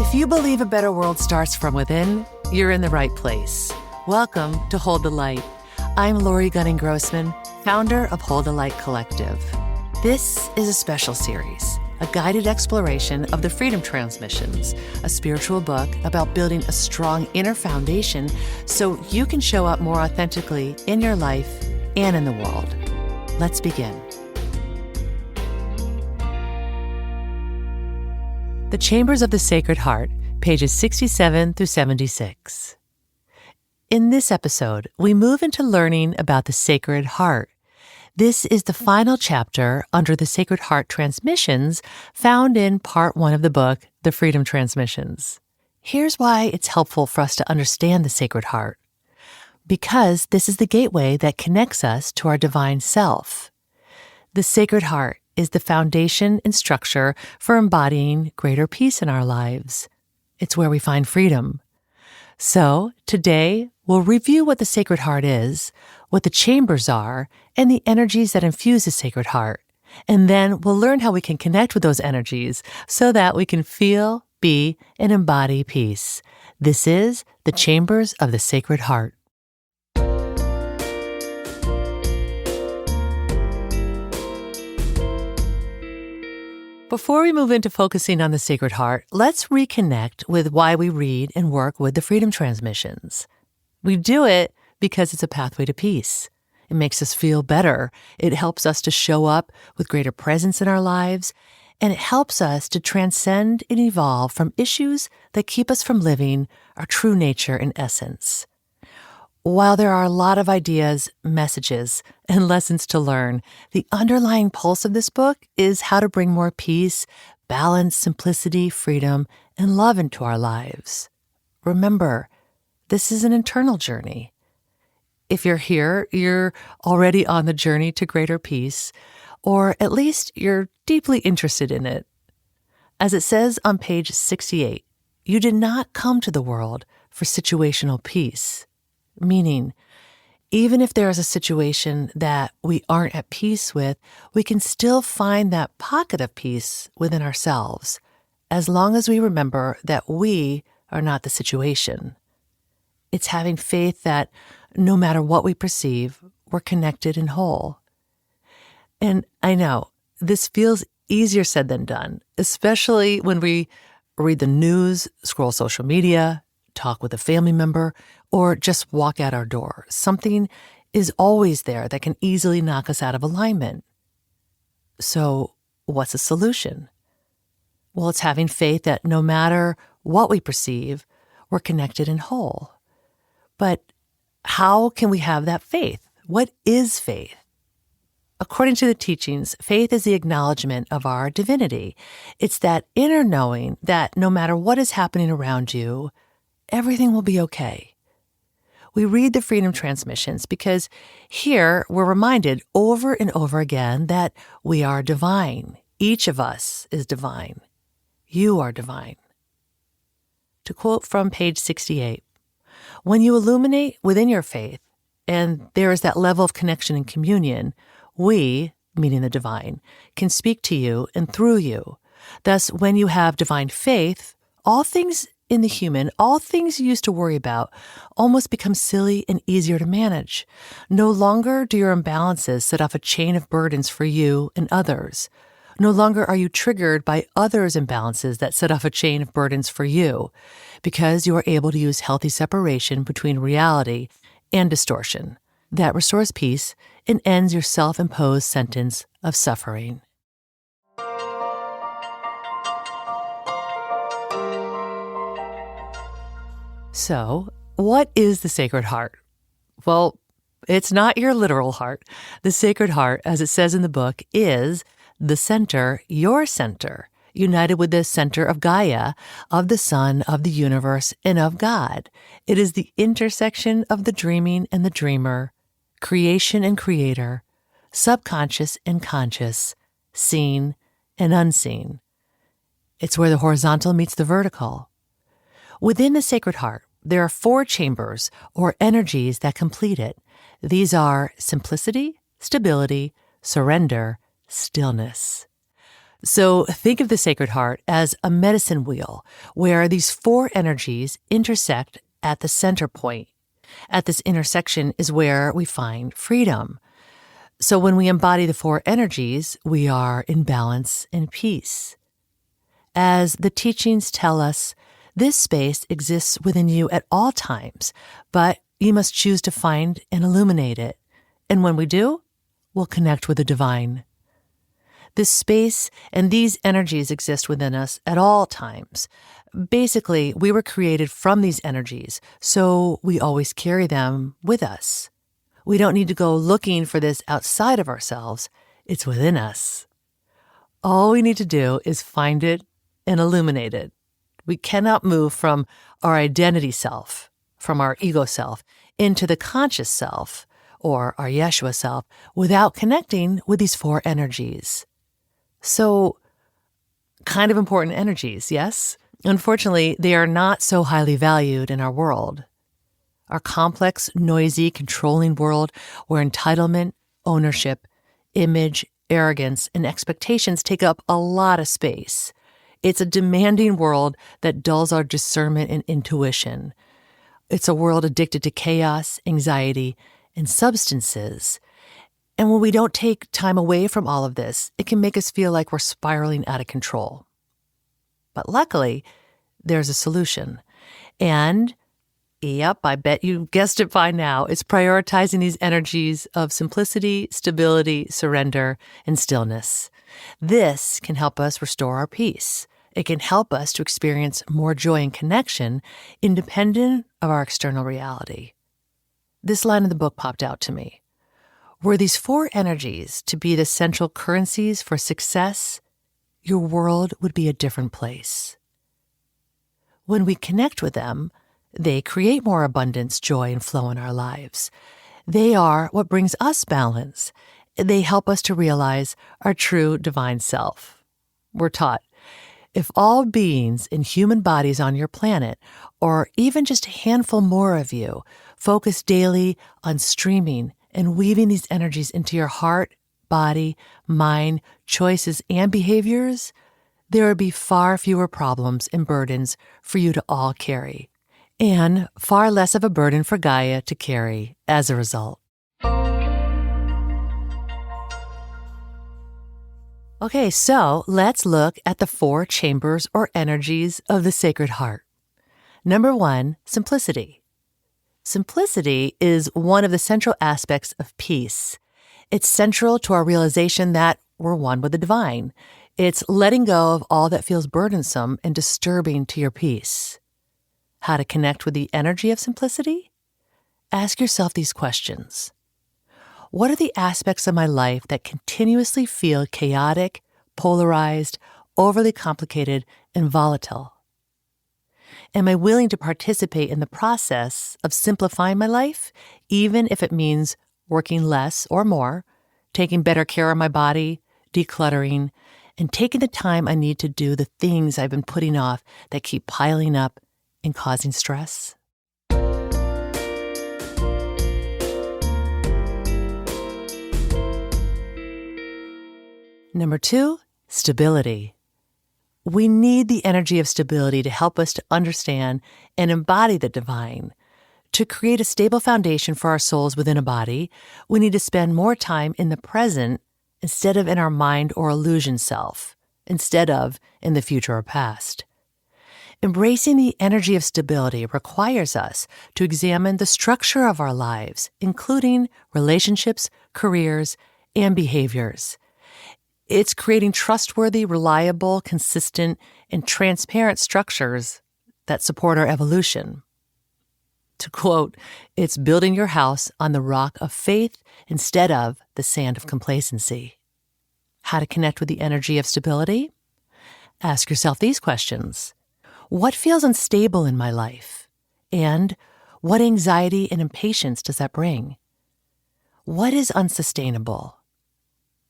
If you believe a better world starts from within, you're in the right place. Welcome to Hold the Light. I'm Lori Gunning-Grossman, founder of Hold the Light Collective. This is a special series, a guided exploration of the Freedom Transmissions, a spiritual book about building a strong inner foundation so you can show up more authentically in your life and in the world. Let's begin. The Chambers of the Sacred Heart, pages 67 through 76. In this episode, we move into learning about the Sacred Heart. This is the final chapter under the Sacred Heart Transmissions found in part 1 of the book, The Freedom Transmissions. Here's why it's helpful for us to understand the Sacred Heart. Because this is the gateway that connects us to our divine self. The Sacred Heart is the foundation and structure for embodying greater peace in our lives. It's where we find freedom. So, today, we'll review what the Sacred Heart is, what the chambers are, and the energies that infuse the Sacred Heart. And then we'll learn how we can connect with those energies so that we can feel, be, and embody peace. This is the Chambers of the Sacred Heart. Before we move into focusing on the Sacred Heart, let's reconnect with why we read and work with the Freedom Transmissions. We do it because it's a pathway to peace. It makes us feel better. It helps us to show up with greater presence in our lives, and it helps us to transcend and evolve from issues that keep us from living our true nature and essence. While there are a lot of ideas, messages, and lessons to learn, the underlying pulse of this book is how to bring more peace, balance, simplicity, freedom, and love into our lives. Remember, this is an internal journey. If you're here, you're already on the journey to greater peace, or at least you're deeply interested in it. As it says on page 68, you did not come to the world for situational peace. Meaning, even if there is a situation that we aren't at peace with, we can still find that pocket of peace within ourselves, as long as we remember that we are not the situation. It's having faith that no matter what we perceive, we're connected and whole. And I know this feels easier said than done, especially when we read the news, scroll social media, talk with a family member, or just walk out our door. Something is always there that can easily knock us out of alignment. So, what's the solution? Well, it's having faith that no matter what we perceive, we're connected and whole. But how can we have that faith? What is faith? According to the teachings, faith is the acknowledgement of our divinity. It's that inner knowing that no matter what is happening around you, everything will be okay. We read the Freedom Transmissions because here we're reminded over and over again that we are divine. Each of us is divine. You are divine. To quote from page 68, when you illuminate within your faith, and there is that level of connection and communion, we, meaning the divine, can speak to you and through you. Thus, when you have divine faith, all things in the human, all things you used to worry about almost become silly and easier to manage. No longer do your imbalances set off a chain of burdens for you and others. No longer are you triggered by others' imbalances that set off a chain of burdens for you, because you are able to use healthy separation between reality and distortion. That restores peace and ends your self-imposed sentence of suffering. So, what is the Sacred Heart? Well, it's not your literal heart. The Sacred Heart, as it says in the book, is the center, your center, united with the center of Gaia, of the sun, of the universe, and of God. It is the intersection of the dreaming and the dreamer, creation and creator, subconscious and conscious, seen and unseen. It's where the horizontal meets the vertical. Within the Sacred Heart, there are 4 chambers or energies that complete it. These are simplicity, stability, surrender, stillness. So think of the Sacred Heart as a medicine wheel where these four energies intersect at the center point. At this intersection is where we find freedom. So when we embody the four energies, we are in balance and peace. As the teachings tell us, this space exists within you at all times, but you must choose to find and illuminate it. And when we do, we'll connect with the divine. This space and these energies exist within us at all times. Basically, we were created from these energies, so we always carry them with us. We don't need to go looking for this outside of ourselves. It's within us. All we need to do is find it and illuminate it. We cannot move from our identity self, from our ego self, into the conscious self, or our Yeshua self, without connecting with these four energies. So, kind of important energies, yes? Unfortunately, they are not so highly valued in our world. Our complex, noisy, controlling world where entitlement, ownership, image, arrogance, and expectations take up a lot of space. It's a demanding world that dulls our discernment and intuition. It's a world addicted to chaos, anxiety, and substances. And when we don't take time away from all of this, it can make us feel like we're spiraling out of control. But luckily, there's a solution. And, yep, I bet you guessed it by now, it's prioritizing these energies of simplicity, stability, surrender, and stillness. This can help us restore our peace. It can help us to experience more joy and connection independent of our external reality. This line in the book popped out to me. Were these four energies to be the central currencies for success, your world would be a different place. When we connect with them, they create more abundance, joy, and flow in our lives. They are what brings us balance. They help us to realize our true divine self. We're taught, if all beings in human bodies on your planet, or even just a handful more of you, focus daily on streaming and weaving these energies into your heart, body, mind, choices, and behaviors, there would be far fewer problems and burdens for you to all carry, and far less of a burden for Gaia to carry as a result. Okay, so let's look at the four chambers or energies of the Sacred Heart. Number 1, simplicity. Simplicity is one of the central aspects of peace. It's central to our realization that we're one with the divine. It's letting go of all that feels burdensome and disturbing to your peace. How to connect with the energy of simplicity? Ask yourself these questions. What are the aspects of my life that continuously feel chaotic, polarized, overly complicated, and volatile? Am I willing to participate in the process of simplifying my life, even if it means working less or more, taking better care of my body, decluttering, and taking the time I need to do the things I've been putting off that keep piling up and causing stress? Number 2, stability. We need the energy of stability to help us to understand and embody the divine. To create a stable foundation for our souls within a body, we need to spend more time in the present instead of in our mind or illusion self, instead of in the future or past. Embracing the energy of stability requires us to examine the structure of our lives, including relationships, careers, and behaviors. It's creating trustworthy, reliable, consistent, and transparent structures that support our evolution. To quote, it's building your house on the rock of faith instead of the sand of complacency. How to connect with the energy of stability? Ask yourself these questions. What feels unstable in my life? And what anxiety and impatience does that bring? What is unsustainable?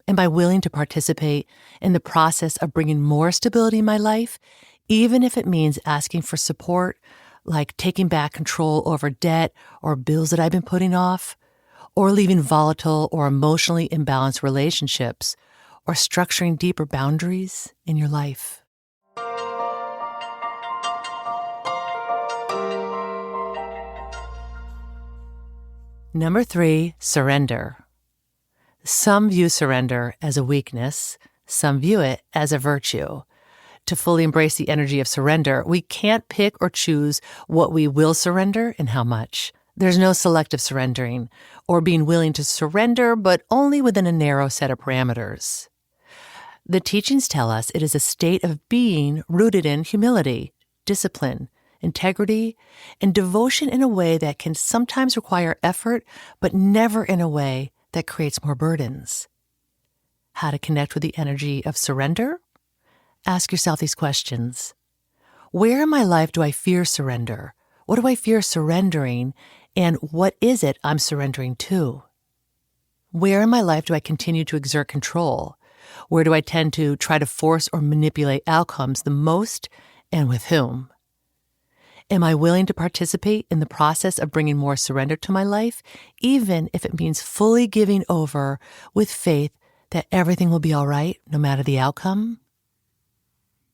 Am I willing to participate in the process of bringing more stability in my life, even if it means asking for support, like taking back control over debt or bills that I've been putting off, or leaving volatile or emotionally imbalanced relationships, or structuring deeper boundaries in your life. Number 3, surrender. Some view surrender as a weakness. Some view it as a virtue. To fully embrace the energy of surrender, we can't pick or choose what we will surrender and how much. There's no selective surrendering or being willing to surrender, but only within a narrow set of parameters. The teachings tell us it is a state of being rooted in humility, discipline, integrity, and devotion in a way that can sometimes require effort, but never in a way that creates more burdens. How to connect with the energy of surrender? Ask yourself these questions. Where in my life do I fear surrender? What do I fear surrendering? And what is it I'm surrendering to? Where in my life do I continue to exert control? Where do I tend to try to force or manipulate outcomes the most, and with whom? Am I willing to participate in the process of bringing more surrender to my life, even if it means fully giving over with faith that everything will be all right, no matter the outcome?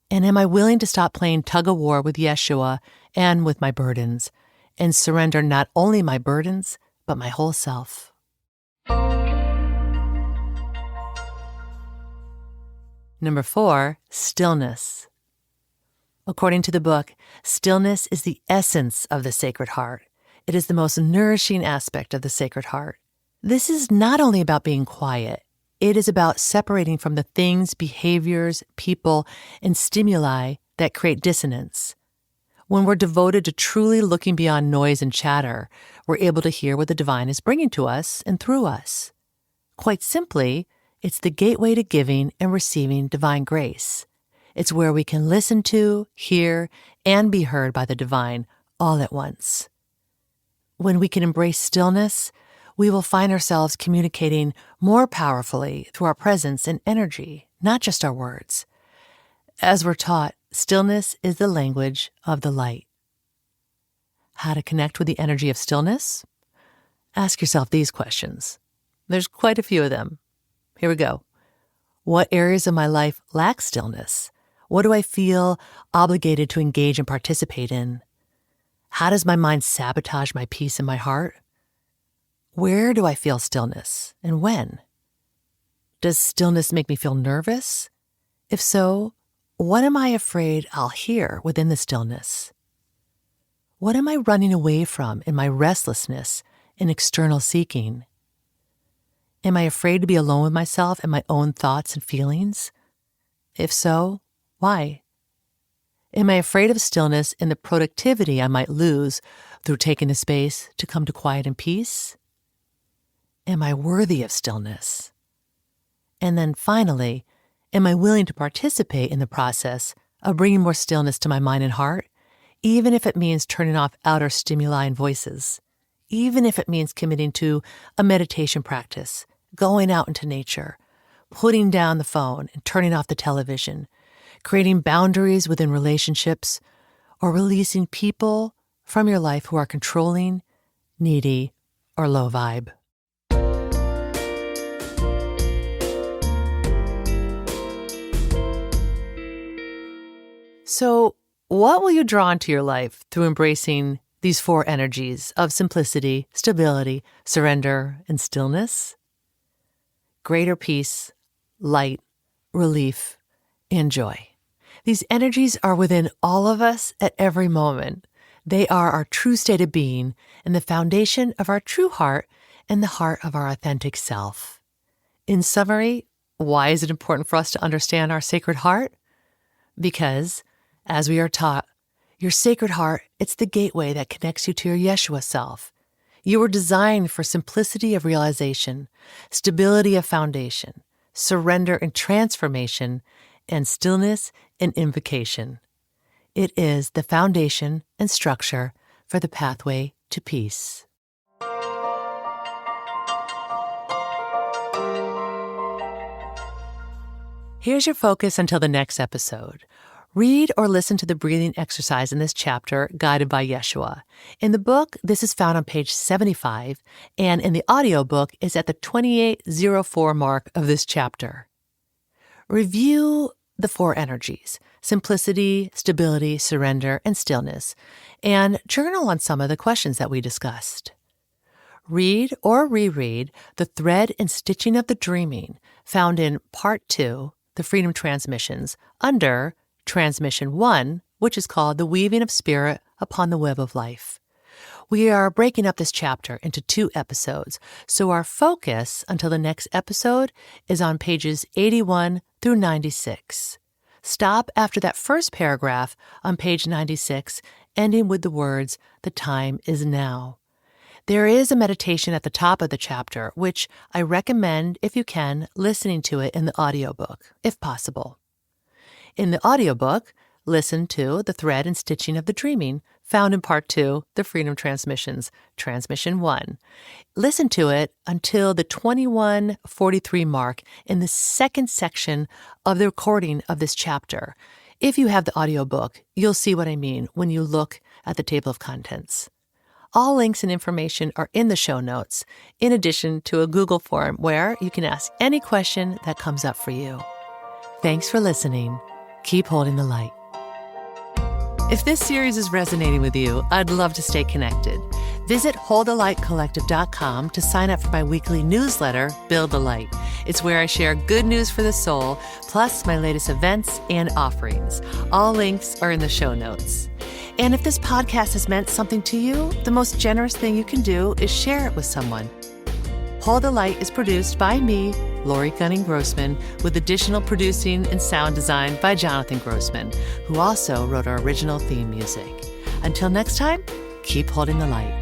And am I willing to stop playing tug-of-war with Yeshua and with my burdens, and surrender not only my burdens, but my whole self? Number 4, stillness. According to the book, stillness is the essence of the Sacred Heart. It is the most nourishing aspect of the Sacred Heart. This is not only about being quiet. It is about separating from the things, behaviors, people, and stimuli that create dissonance. When we're devoted to truly looking beyond noise and chatter, we're able to hear what the divine is bringing to us and through us. Quite simply, it's the gateway to giving and receiving divine grace. It's where we can listen to, hear, and be heard by the divine all at once. When we can embrace stillness, we will find ourselves communicating more powerfully through our presence and energy, not just our words. As we're taught, stillness is the language of the light. How to connect with the energy of stillness? Ask yourself these questions. There's quite a few of them. Here we go. What areas of my life lack stillness? What do I feel obligated to engage and participate in? How does my mind sabotage my peace in my heart? Where do I feel stillness, and when? Does stillness make me feel nervous? If so, what am I afraid I'll hear within the stillness? What am I running away from in my restlessness and external seeking? Am I afraid to be alone with myself and my own thoughts and feelings? If so, why? Am I afraid of stillness and the productivity I might lose through taking the space to come to quiet and peace? Am I worthy of stillness? And then finally, am I willing to participate in the process of bringing more stillness to my mind and heart, even if it means turning off outer stimuli and voices, even if it means committing to a meditation practice, going out into nature, putting down the phone and turning off the television, creating boundaries within relationships, or releasing people from your life who are controlling, needy, or low vibe. So, what will you draw into your life through embracing these 4 energies of simplicity, stability, surrender, and stillness? Greater peace, light, relief, and joy. These energies are within all of us at every moment. They are our true state of being and the foundation of our true heart and the heart of our authentic self. In summary, why is it important for us to understand our sacred heart? Because, as we are taught, your sacred heart, it's the gateway that connects you to your Yeshua self. You were designed for simplicity of realization, stability of foundation, surrender and transformation, and stillness and invocation. It is the foundation and structure for the pathway to peace. Here's your focus until the next episode. Read or listen to the breathing exercise in this chapter, guided by Yeshua. In the book, this is found on page 75, and in the audiobook is at the 2804 mark of this chapter. review the 4 energies: simplicity, stability, surrender, and stillness, and journal on some of the questions that we discussed. Read or reread The Thread and Stitching of the Dreaming, found in Part 2, The Freedom Transmissions, under Transmission 1, which is called The Weaving of Spirit Upon the Web of Life. We are breaking up this chapter into 2 episodes, so our focus until the next episode is on pages 81 through 96. Stop after that first paragraph on page 96, ending with the words, "The time is now." There is a meditation at the top of the chapter, which I recommend, if you can, listening to it in the audiobook, if possible. In the audiobook, listen to The Thread and Stitching of the Dreaming, found in Part 2, The Freedom Transmissions, Transmission 1. Listen to it until the 21:43 mark in the second section of the recording of this chapter. If you have the audiobook, you'll see what I mean when you look at the table of contents. All links and information are in the show notes, in addition to a Google form where you can ask any question that comes up for you. Thanks for listening. Keep holding the light. If this series is resonating with you, I'd love to stay connected. Visit holdthelightcollective.com to sign up for my weekly newsletter, Build the Light. It's where I share good news for the soul, plus my latest events and offerings. All links are in the show notes. And if this podcast has meant something to you, the most generous thing you can do is share it with someone. Hold the Light is produced by me, Lori Gunning-Grossman, with additional producing and sound design by Jonathan Grossman, who also wrote our original theme music. Until next time, keep holding the light.